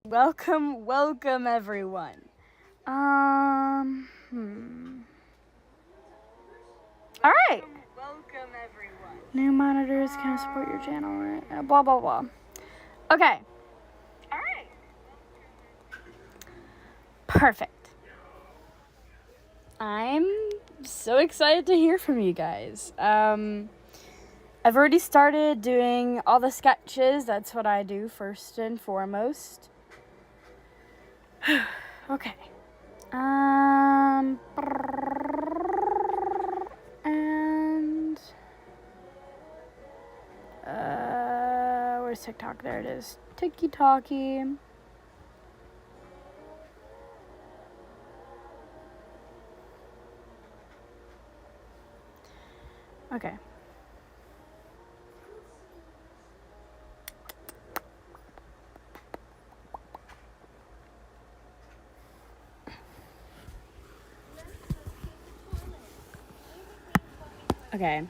Welcome everyone. Um, All right. Welcome everyone. New monitors can support your channel, right? Blah blah blah. Okay. All right. Perfect. I'm so excited to hear from you guys. I've already started doing all the sketches. That's what I do first and foremost. Okay. And where's TikTok? There it is. Tiki-talkie. Okay. Okay.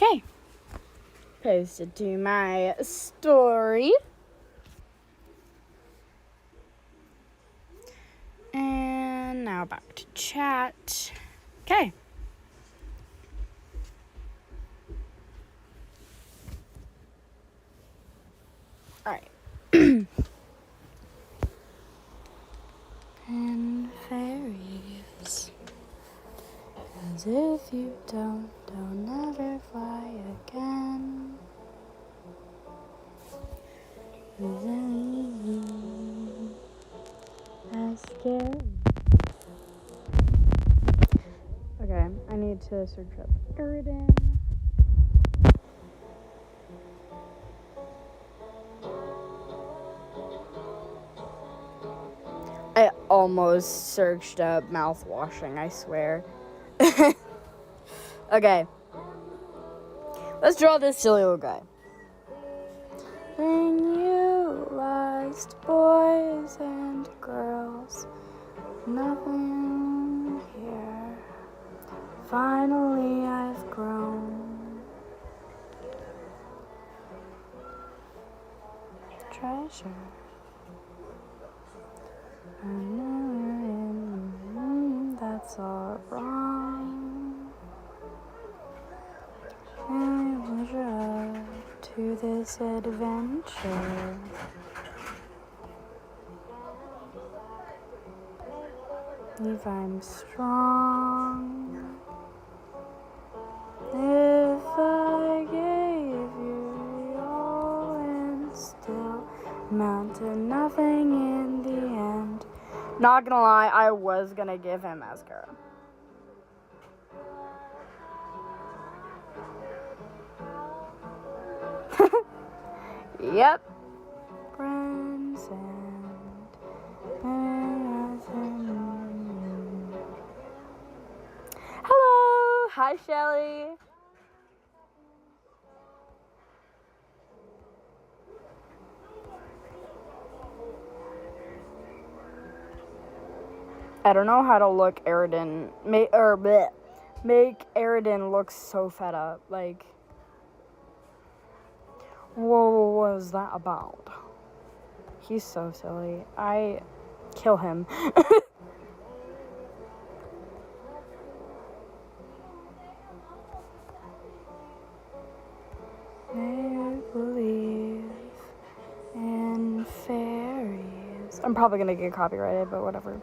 Okay. Posted to my story. And now back to chat. Okay. All right. And fairies. As if you don't, they'll never fly again. That's scary. Okay, I need to search up Eridan. I almost searched up mouthwashing, I swear. Okay. Let's draw this silly little guy. When you lost boys and girls, nothing here. Finally I've grown. Treasure. That's all wrong. And pleasure to this adventure. If I'm strong, if I gave you all and still amount to nothing in the end. Not gonna lie, I was gonna give him mascara. Yep. Friends and hello. Hi, Shelly. I don't know how to look Eridan make Eridan look so fed up. Like, what was that about? He's so silly. I kill him. I believe in fairies. I'm probably gonna get copyrighted, but whatever.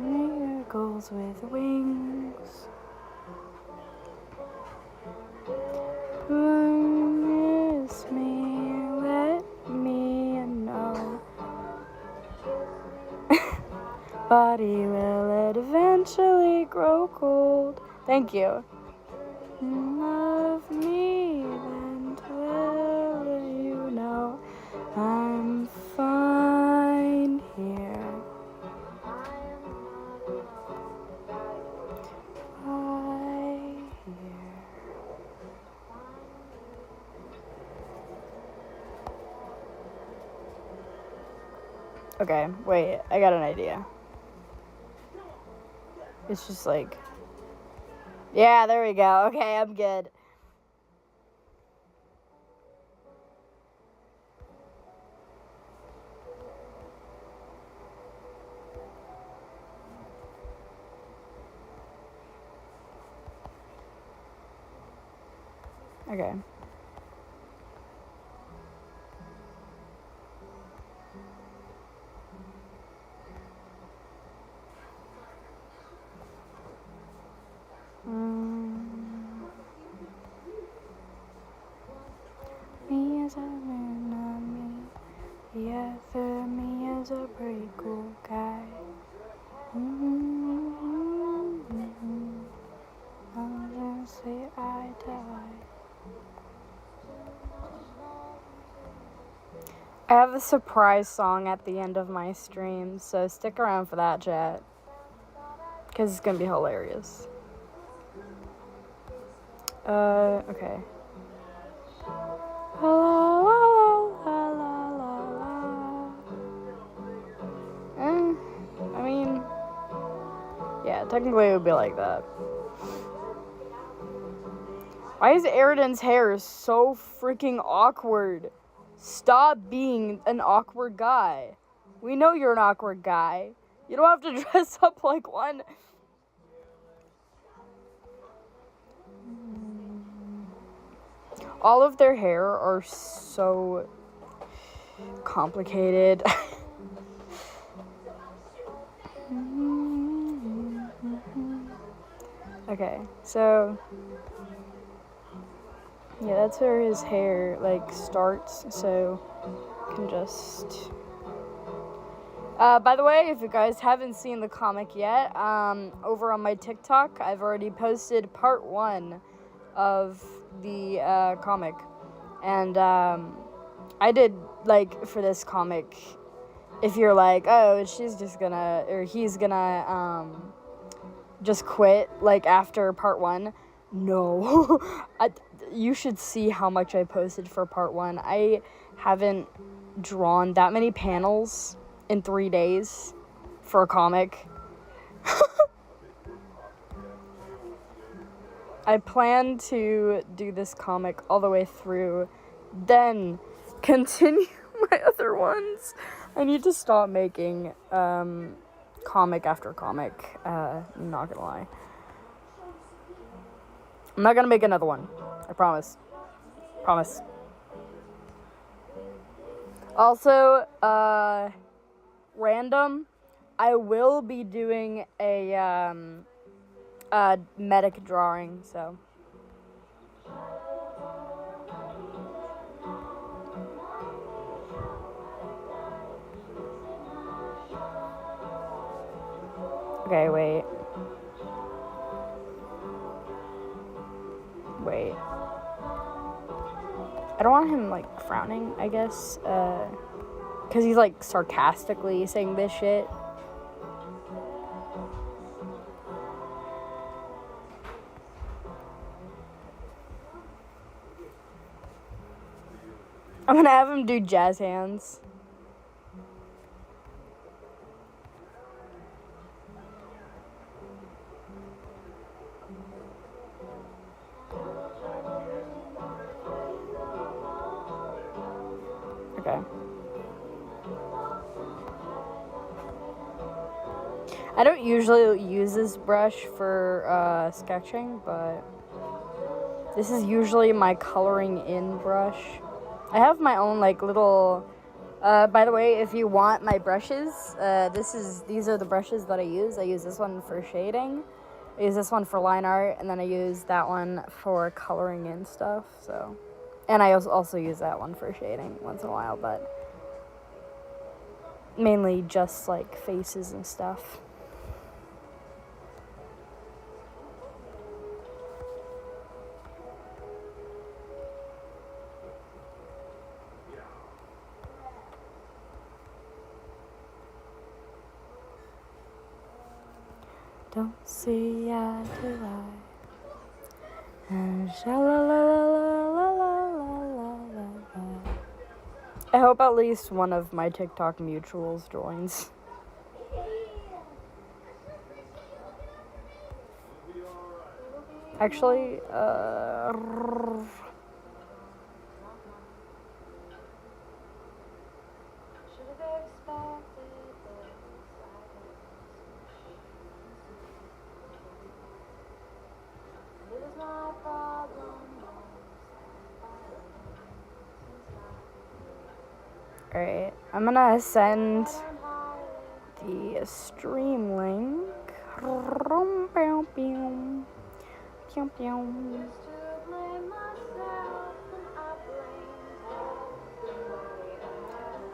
Miracles with wings. Miss me, let me know. Body will eventually grow cold. Thank you. Love me, then tell you know I'm fine here. Okay, wait, I got an idea. It's just like... Yeah, there we go. Okay, I'm good. Okay. Me as a man, not me. Yeah, for me as a pretty cool guy. I'm gonna say I die. I have a surprise song at the end of my stream, so stick around for that, chat. Because it's gonna be hilarious. Okay. La la la la la la. I mean, yeah, technically it would be like that. Why is Eridan's hair so freaking awkward? Stop being an awkward guy. We know you're an awkward guy. You don't have to dress up like one. All of their hair are so complicated. Okay, so yeah, that's where his hair like starts, so you can just by the way, if you guys haven't seen the comic yet, over on my TikTok, I've already posted part 1 of the comic, and I did, like, for this comic, if you're like, oh, she's just gonna, or he's gonna just quit, like, after part 1, no. You should see how much I posted for part 1. I haven't drawn that many panels in 3 days for a comic. I plan to do this comic all the way through, then continue my other ones. I need to stop making comic after comic, I'm not gonna lie. I'm not gonna make another one, I promise. Promise. Also, random, I will be doing a medic drawing, so. Okay, wait. I don't want him, like, frowning, I guess, because he's, like, sarcastically saying this shit. I'm gonna have him do jazz hands. Okay. I don't usually use this brush for sketching, but this is usually my coloring in brush. I have my own, like, little, by the way, if you want my brushes, these are the brushes that I use. I use this one for shading, I use this one for line art, and then I use that one for coloring in stuff, so. And I also use that one for shading once in a while, but mainly just, like, faces and stuff. Don't see eye to eye, and sha la la la la la la la la la. I hope at least one of my TikTok mutuals joins. Actually, alright, I'm gonna send the stream link.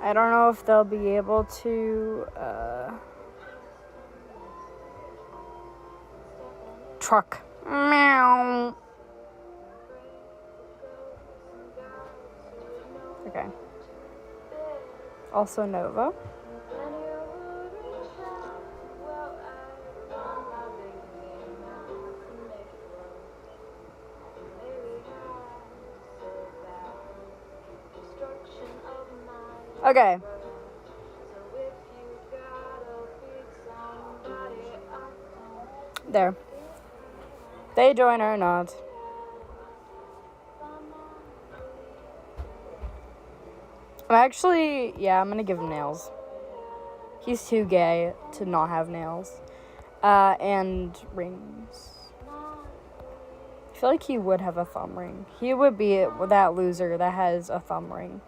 I don't know if they'll be able to truck. Meow. Okay. Also Nova. Okay. There. They join or not. I'm gonna give him nails. He's too gay to not have nails. And rings. I feel like he would have a thumb ring. He would be that loser that has a thumb ring.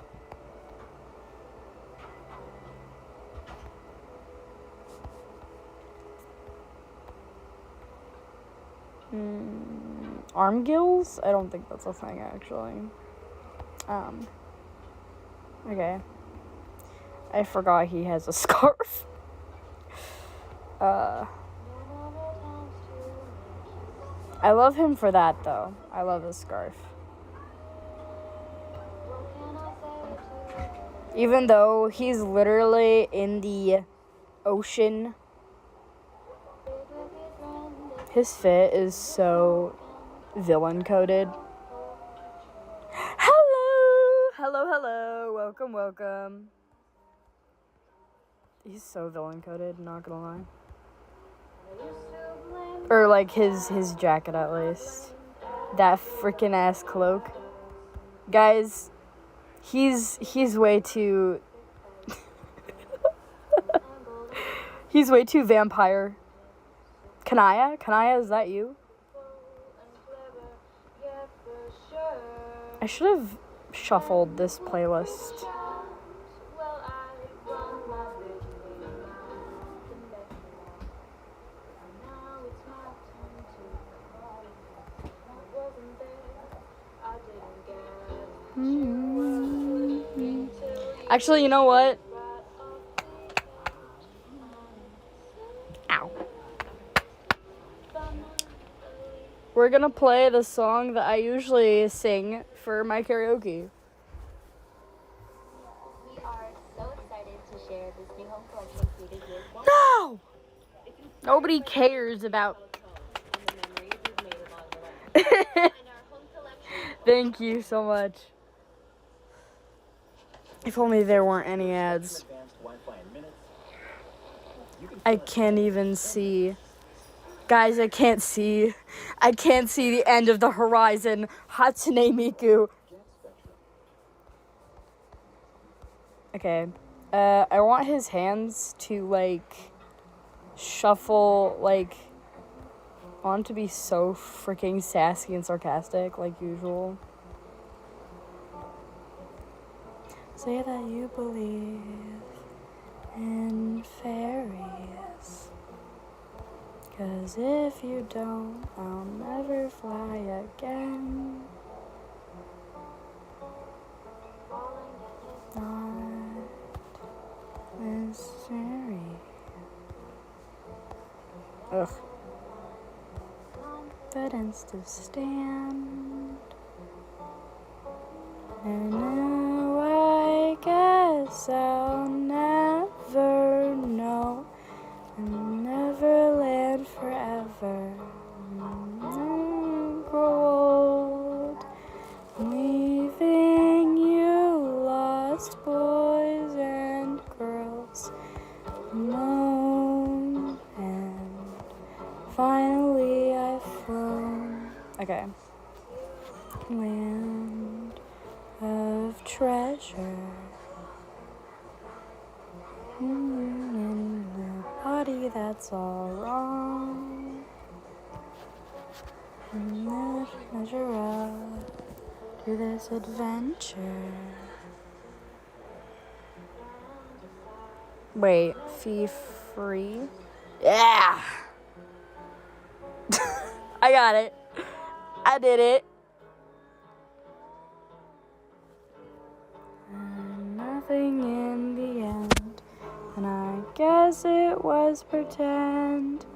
Arm gills? I don't think that's a thing, actually. Okay. I forgot he has a scarf. I love him for that, though. I love his scarf. Even though he's literally in the ocean, his fit is so villain coded. Hello. Welcome. He's so villain coded, not gonna lie. Or like his jacket at least. That freaking ass cloak. Guys, he's way too he's way too vampire. Kanaya, is that you? I should have shuffled this playlist. Actually, you know what? Ow. We're gonna play the song that I usually sing for my karaoke. We are so excited to share this new home collection created with No! Nobody cares about... Thank you so much. If only there weren't any ads. I can't even see. Guys, I can't see. I can't see the end of the horizon. Hatsune Miku. Okay. I want his hands to, like, shuffle, like... I want it to be so freaking sassy and sarcastic, like usual. Say that you believe in fairies. 'Cause if you don't, I'll never fly again. Not mystery. Ugh. Confidence to stand. And now I guess I'll never know. And Neverland forever. Grow old, leaving you lost boy. land of treasure. In the body that's all wrong. Measure up to this adventure. Wait, fee free? Yeah! I got it. I did it. And nothing in the end. And I guess it was pretend.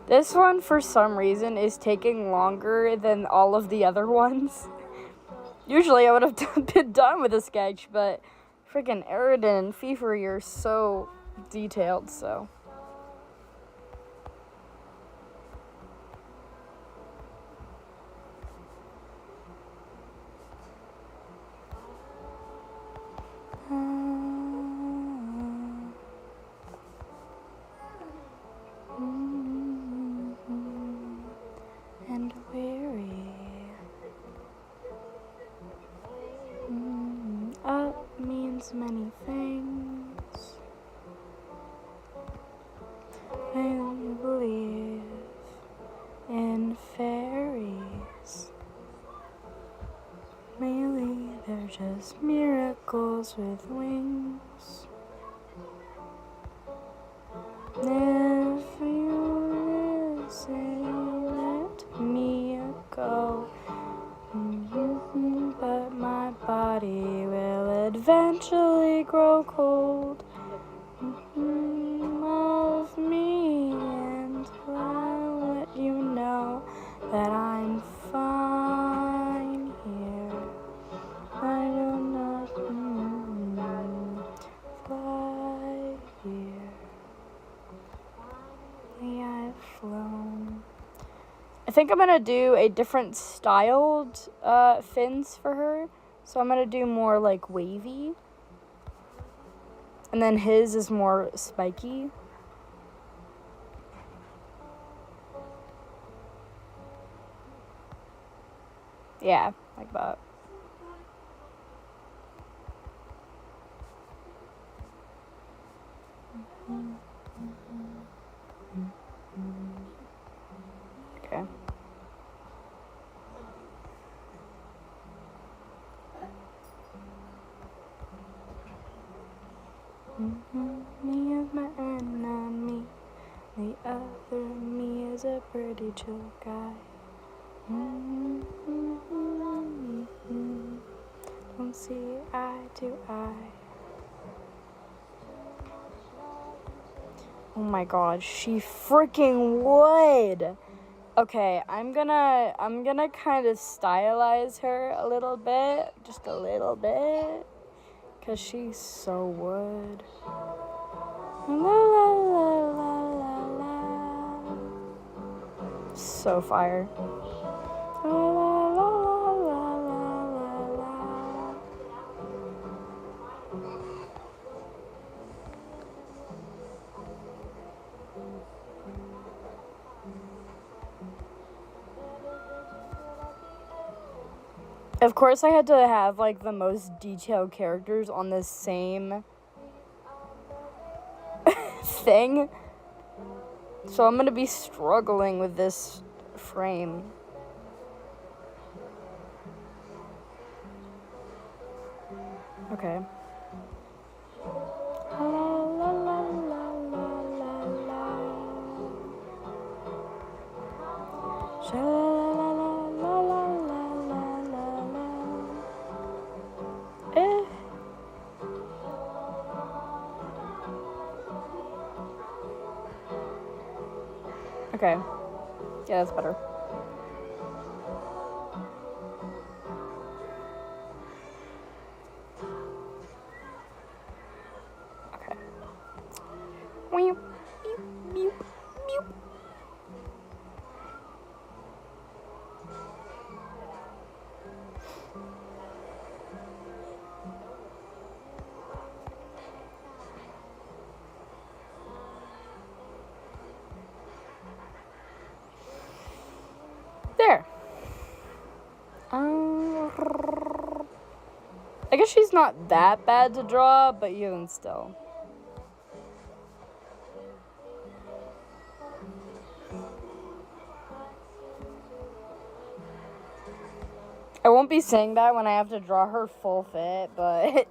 This one, for some reason, is taking longer than all of the other ones. Usually I would have been done with a sketch, but freaking Eridan and Fiefree are so detailed, so. And weary. Up means many things. And you believe in fairies. Really, they're just miracles with wings. If you listen, let me go. But my body will eventually grow cold of me, and I'll let you know that I'm fine here. I will not fly here. I've flown. I think I'm gonna do a different styled fins for her. So I'm gonna do more like wavy. And then his is more spiky. Yeah, like that. Okay. Me is my enemy. The other me is a pretty chill guy. Don't see eye to eye. Oh my god, she freaking would. Okay, I'm gonna kind of stylize her a little bit, just a little bit, cause she's so wood. La la la la la la. So fire. La la la la la la la. Of course, I had to have like the most detailed characters on the same thing. So I'm gonna be struggling with this frame. Okay. La la la la la la la. Okay. Yeah, that's better. Okay. Meow, meow, meow. I guess she's not that bad to draw, but even still. I won't be saying that when I have to draw her full fit, but...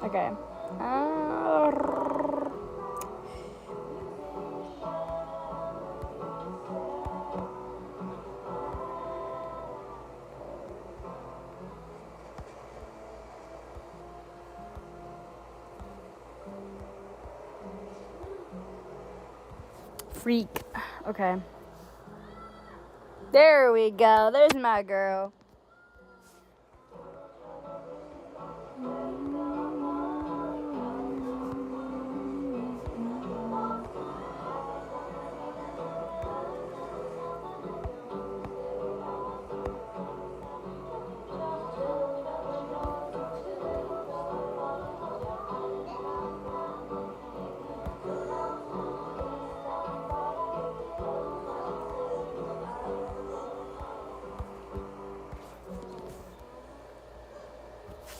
Okay. Freak. Okay. There we go. There's my girl.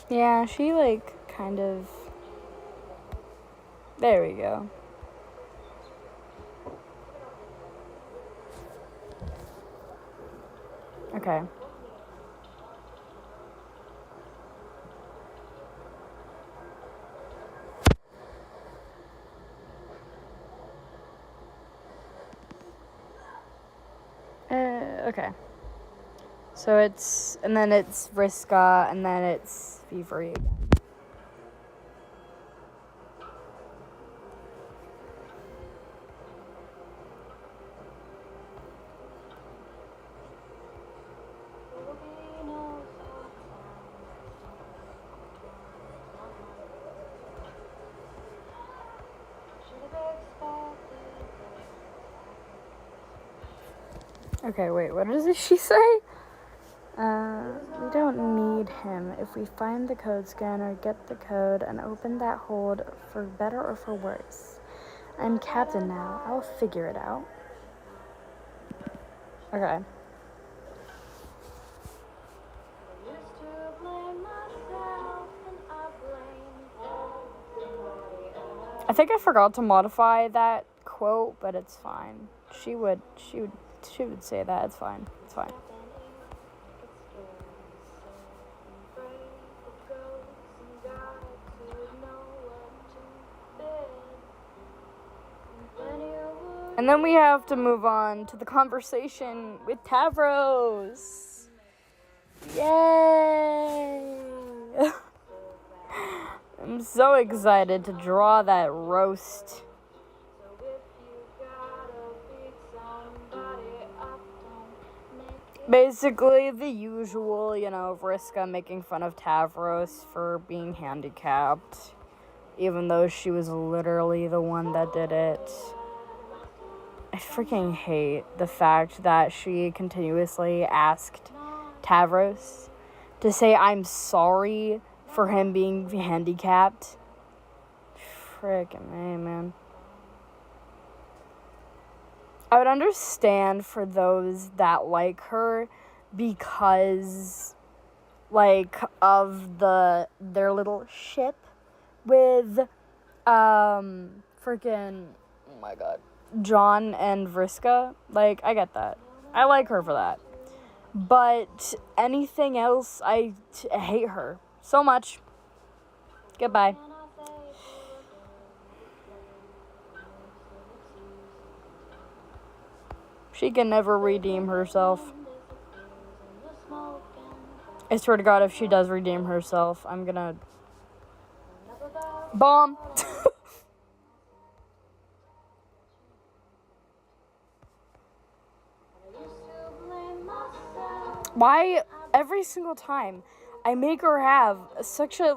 Yeah, she like kind of... There we go. Okay. Okay. So it's... And then it's Vriska, and then it's Fevery again. Okay, wait, what does she say? We don't need him. If we find the code scanner, get the code, and open that hold for better or for worse. I'm captain now. I'll figure it out. Okay. I think I forgot to modify that quote, but it's fine. She would say that. It's fine. It's fine. And then we have to move on to the conversation with Tavros. Yay! I'm so excited to draw that roast. Basically, the usual, Vriska making fun of Tavros for being handicapped, even though she was literally the one that did it. I freaking hate the fact that she continuously asked Tavros to say I'm sorry for him being handicapped. Freaking hey, man. I would understand for those that like her because, of their little ship with, freaking, oh my god, John and Vriska. I get that. I like her for that. But anything else, I hate her so much. Goodbye. She can never redeem herself. I swear to God, if she does redeem herself, I'm gonna... bomb! Why, every single time, I make her have such a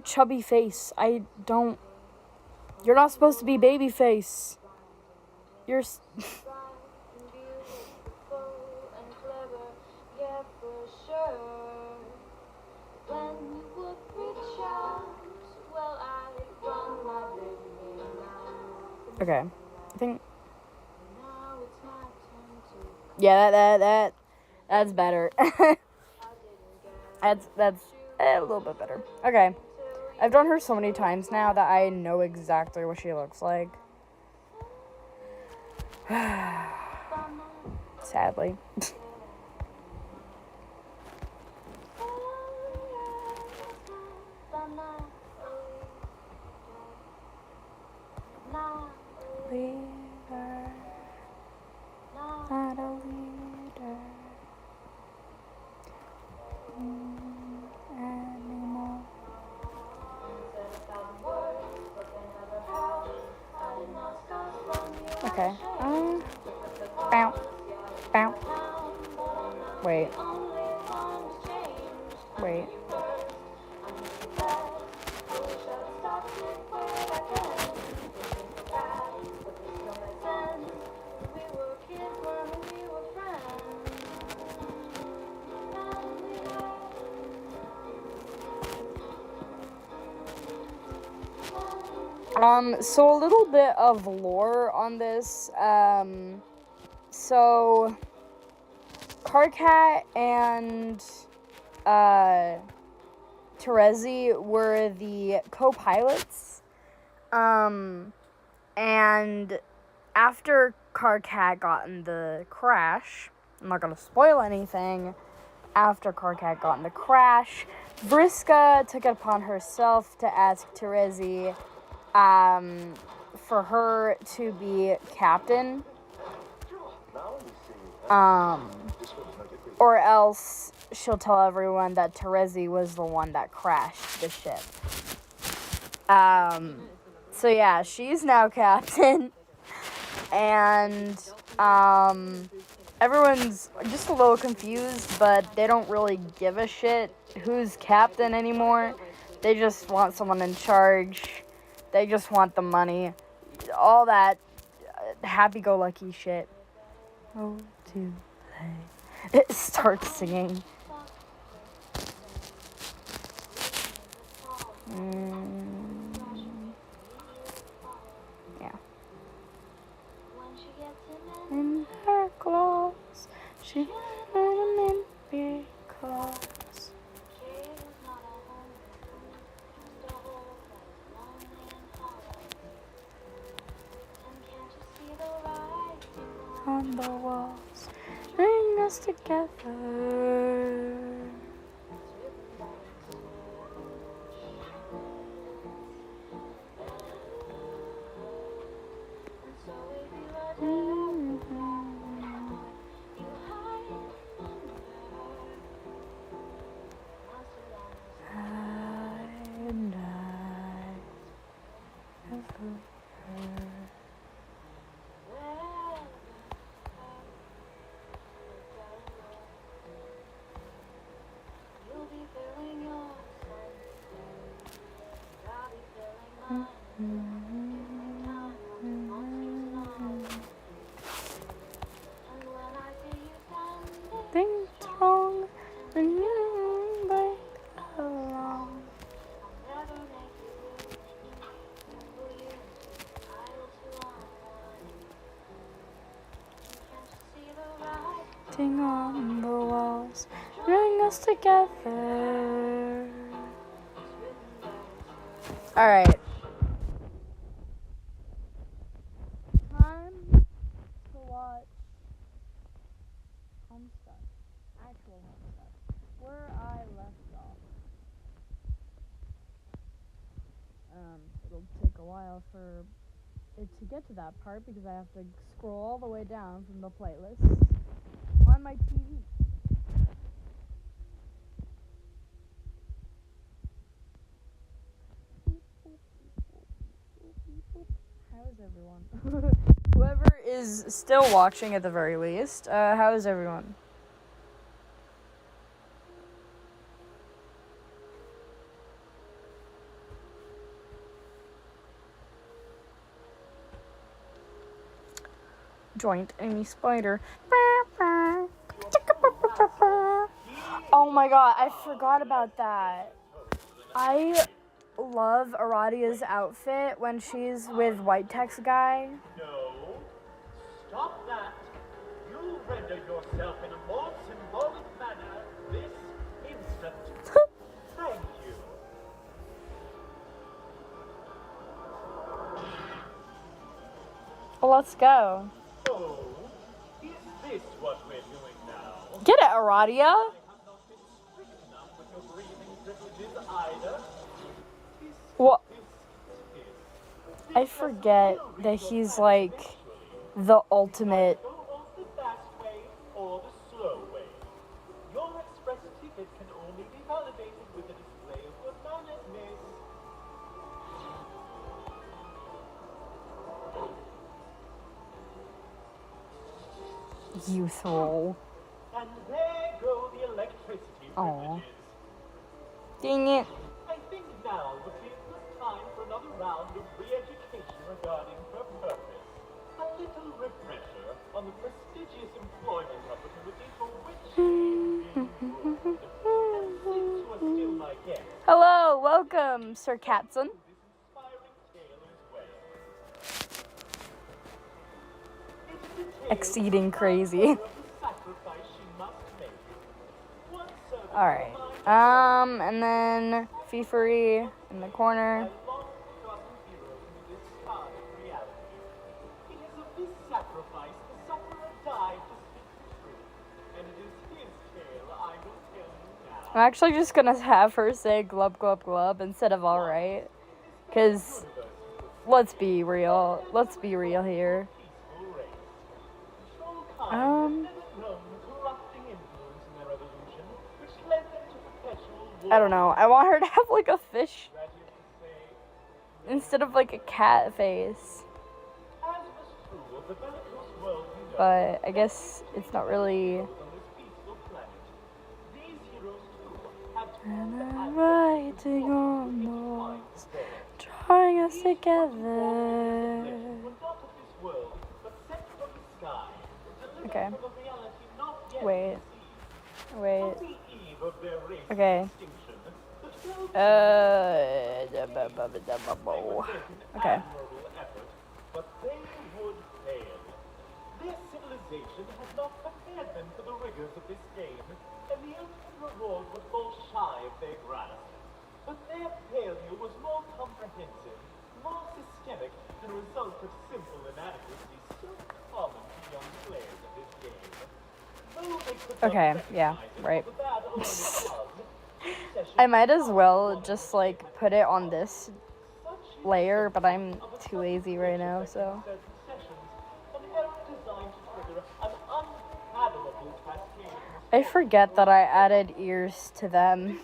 chubby face. I don't... You're not supposed to be baby face. You're... Okay. I think. Yeah, that's better. that's a little bit better. Okay. I've done her so many times now that I know exactly what she looks like. Sadly. Leader, not a leader anymore. Okay. Bow. Bow. Wait. Wait. So a little bit of lore on this. So Karkat and Terezi were the co-pilots. And after Karkat got in the crash, I'm not gonna spoil anything. After Karkat got in the crash, Vriska took it upon herself to ask Terezi for her to be captain. Or else she'll tell everyone that Terezi was the one that crashed the ship. So yeah, she's now captain. And everyone's just a little confused, but they don't really give a shit who's captain anymore. They just want someone in charge. They just want the money. All that happy-go-lucky shit. Oh, to play. It starts singing. Yeah. In her claws, she put him in big claws. On the walls, bring us together. And I have heard. Think strong and you break along. Ting on the walls, bring us together. Alright. Time to watch Homestuck. Actual Homestuck. Where I left off. It'll take a while for it to get to that part because I have to scroll all the way down from the playlist on my TV. How is everyone? Whoever is still watching at the very least, how is everyone? Joint Amy Spider. Oh my god, I forgot about that. I love Aradia's outfit when she's with White Text guy. No. Stop that. You render yourself in a more symbolic manner this instant. Thank you. Well, let's go. Oh, is this what we're doing now? Get it, Aradia. I have not been strict enough with your breathing privileges either. What? I forget that he's like the ultimate. Go on the fast way or the slow way. Your express ticket can only be validated with a display of good manners, miss. Youthful. And there go the electricity Aw. privileges. Dang it. I think now would be a good time for another round of re-education regarding her purpose. A little refresher on the prestigious employment opportunity for which she's been groomed. And since you are still my guest, Hello, welcome, Sir Katzen. this inspiring tale as well. It is a tale Exceeding crazy. of the sacrifice she must make. One servant Alright. And then Fifery in the corner. long-forgotten hero into this scarlet reality. It is of this sacrifice the sufferer died to speak the truth, and it is his tale I will tell you now. I'm actually just gonna have her say glub glub glub instead of alright. Cause let's be real. Let's be real here. Peaceful race. Trollkind Um, had never known the corrupting influence in their evolution, which led them to perpetual war. I don't know. I want her to have like a fish That is to say, instead of like a cat face. as was true of the bellicose world we know, But I guess it's not really. on this peaceful planet, these heroes too had to And the I'm advent writing on walls, drawing us together. were not of this world, but sent from the sky, delivered Okay. from a reality not yet Wait. conceived. Wait. On the eve of their race Okay. extinction, the 12 Okay. admirable effort, but they would fail. Their civilization had not prepared them for the rigors of this game, and the ultimate reward would fall shy of their grasp. But their failure was more comprehensive, more systemic, and a result of simple inadequacy so common to young players of this game. Though they could not Okay, yeah, recognize it right. for the bad omen it was, I might as well just like put it on this layer, but I'm too lazy right now, so. I forget that I added ears to them.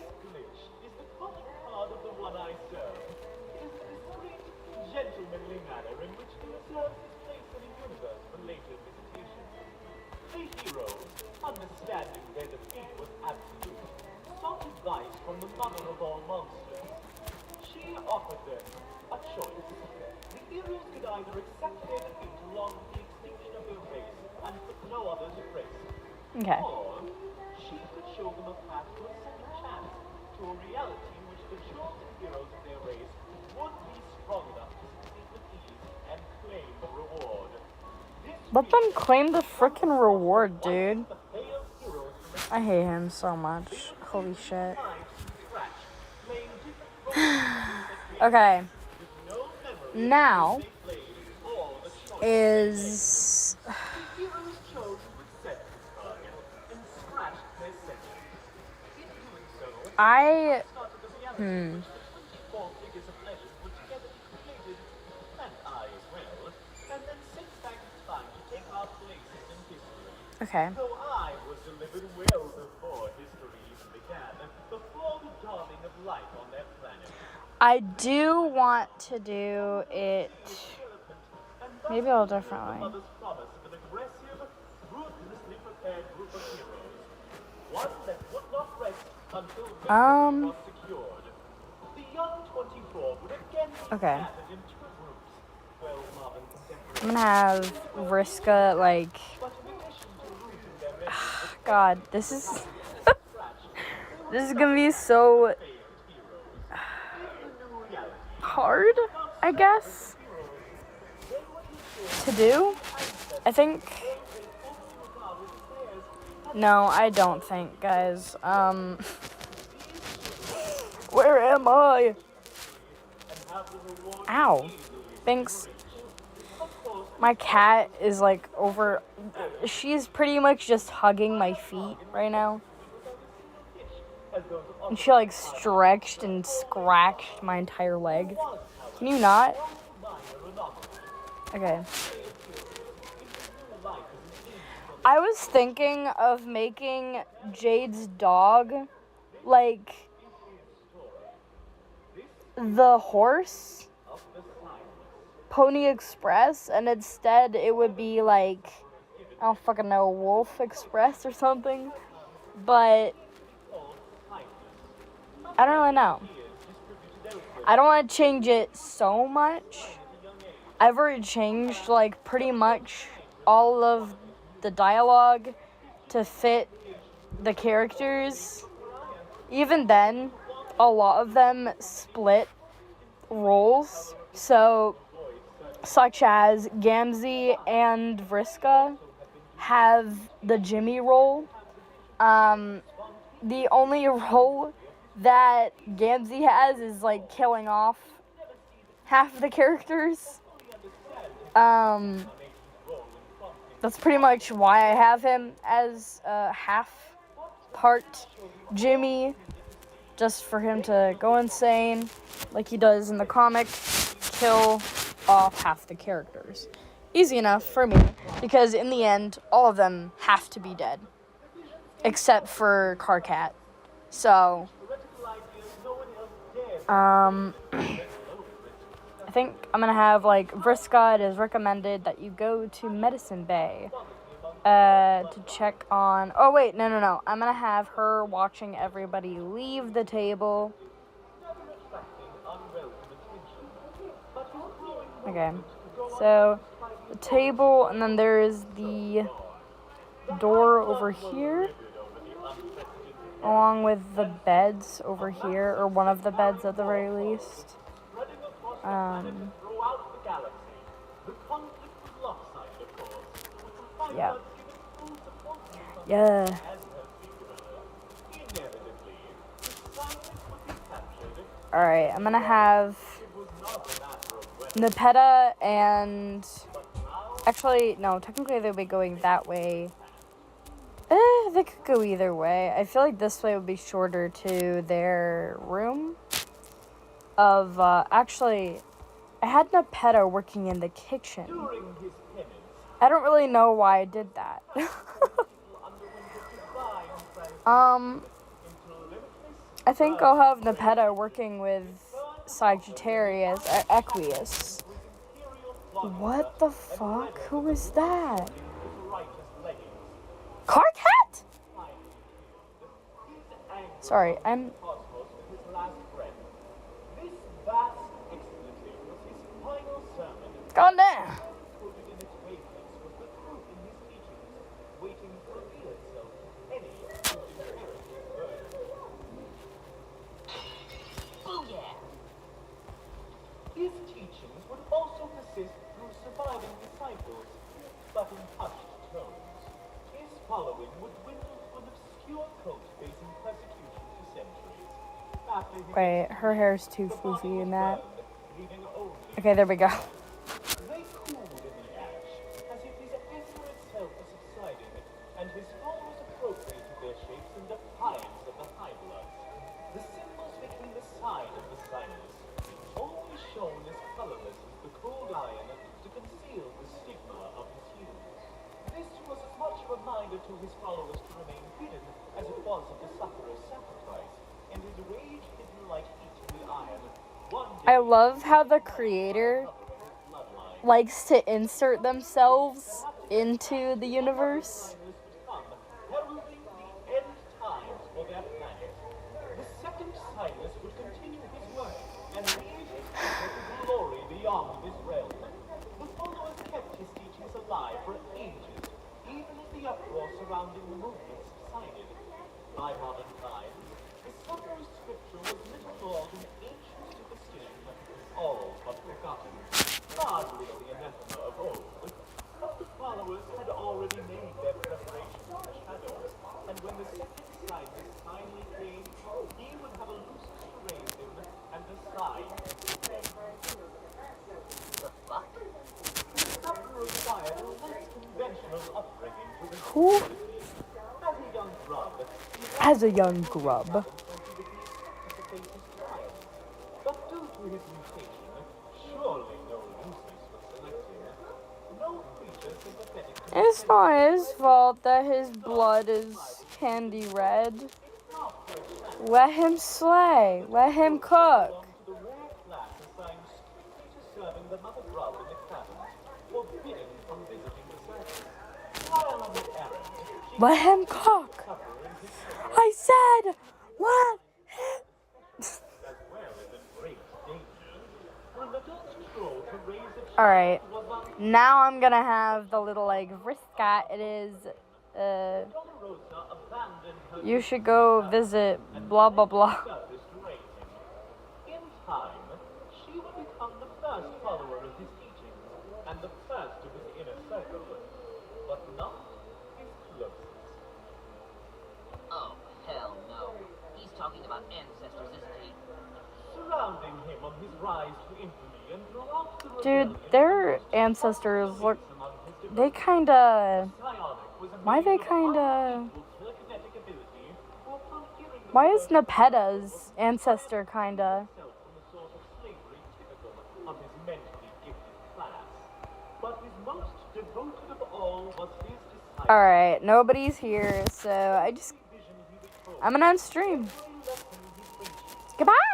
Understanding their defeat was absolute, sought advice from the mother of all monsters. She offered them a choice. The heroes could either accept their defeat along with the extinction of their race and put no others at risk, Okay. or she could show them a path to a second chance, to a reality in which the chosen heroes of their race would be strong enough to succeed with ease and claim the reward. This Let them claim the frickin' reward, dude. the failed heroes from I hate him so much. Holy shit. time from scratch, playing different roles Okay. with no memory Now they played or the choice. is. The heroes chose to accept this target and scratched their sentence. In doing so, I. started the reality in which the 24 figures of legend were together created, and I as well, and then sent back in time to take our places in history. Okay. Though I was delivered well before history even began, before the dawning of life on their planet. I do want to do it. Maybe I'll differently. Mother's promise of an aggressive, ruthlessly prepared group of heroes. One that would not rest until victory was secured. The young 24 would again be Okay. scattered in two groups. 12 Marvin contemporaries. I'm gonna have Vriska like. But in addition to losing their memories, God, this is. This is gonna be so. failed heroes. In the new I guess, to do. I think. No, I don't think, guys. Where am I? Ow. Thanks. My cat is like over. She's pretty much just hugging my feet right now. And she like stretched and scratched my entire leg. Can you not? Okay. I was thinking of making Jade's dog like the horse Pony Express, and instead it would be like, I don't fucking know, Wolf Express or something. But I don't really know. I don't want to change it so much. I've already changed like pretty much all of the dialogue to fit the characters. Even then, a lot of them split roles. So, such as Gamzee and Vriska have the Jimmy role. The only role that Gamzee has is like killing off half the characters. That's pretty much why I have him as half part Jimmy, just for him to go insane like he does in the comic, kill off half the characters. Easy enough for me, because in the end, all of them have to be dead, except for Karkat. So, I think I'm gonna have like Vriska. It is recommended that you go to Medicine Bay to check on. Oh wait, no. I'm gonna have her watching everybody leave the table. Okay, so the table, and then there's the door over here, along with the beds over here, or one of the beds at the very least. Yeah. Alright, I'm gonna have Nepeta and... Actually, no, technically they'll be going that way. They could go either way. I feel like this way would be shorter to their room. Actually, I had Nepeta working in the kitchen. I don't really know why I did that. I think I'll have Nepeta working with Sagittarius, Equius. What the fuck? Who is that? Karkat? Sorry, I'm... Gone down. His teachings would also persist through surviving disciples, but in hushed tones. His following would dwindle to an obscure cult facing persecution for centuries. Wait, her hair's too floofy in that. Okay, there we go. They cooled in the ash, as if his anger itself was subsiding, and his followers appropriated their shapes in defiance of the High Bloods. The symbols between the side and the sinus, always shown as colorless as the cold iron to conceal the stigma of his hues. This was as much a reminder to his followers to remain hidden as it was of the sufferer's sacrifice, and his rage hidden like heat in the iron. I love how the creator likes to insert themselves into the universe. Heralding the end times for their planet. The second Silas would continue his work and lead his people to glory beyond this realm. The followers kept his teachings alive for ages, even as the uproar surrounding the movement subsided. By modern times, the sufferer's scripture was little more than ancient superstition, all but forgotten. upbringing to the Who? As a young grub, As a young grub. but due to his mutation, surely no useless was selected. No creature sympathetic to It's not his fault that his blood is candy red. Let him slay. Let him cook. the rare class assigned strictly to serving the mother grub in the cabin, forbidden from visiting the surface. While on the errand, she Let him cook. covering his I said, let him. as well as in great danger. For an adult troll to raise a child Alright. was a Now I'm gonna have the little like Vriska. It is, Dolorosa abandoned her you should go visit blah blah blah. service to raise him. In time, she would become the first follower of his teachings and the first of his inner circle, but not his closest. Oh, hell no. He's talking about ancestors, isn't he? Surrounding him on his rise to infamy and throughout the Dude, rebellion, their ancestors look, among his they kinda, Psionic was a why they made of kinda, unequal telekinetic ability, who upon hearing the why is word Nepeda's ancestor kinda? himself from the sort of slavery typical of his mentally gifted class. But his most devoted of all was his disciple. Alright, nobody's here, so Vision he recalled, I'm gonna end stream. every lesson he preached, Goodbye!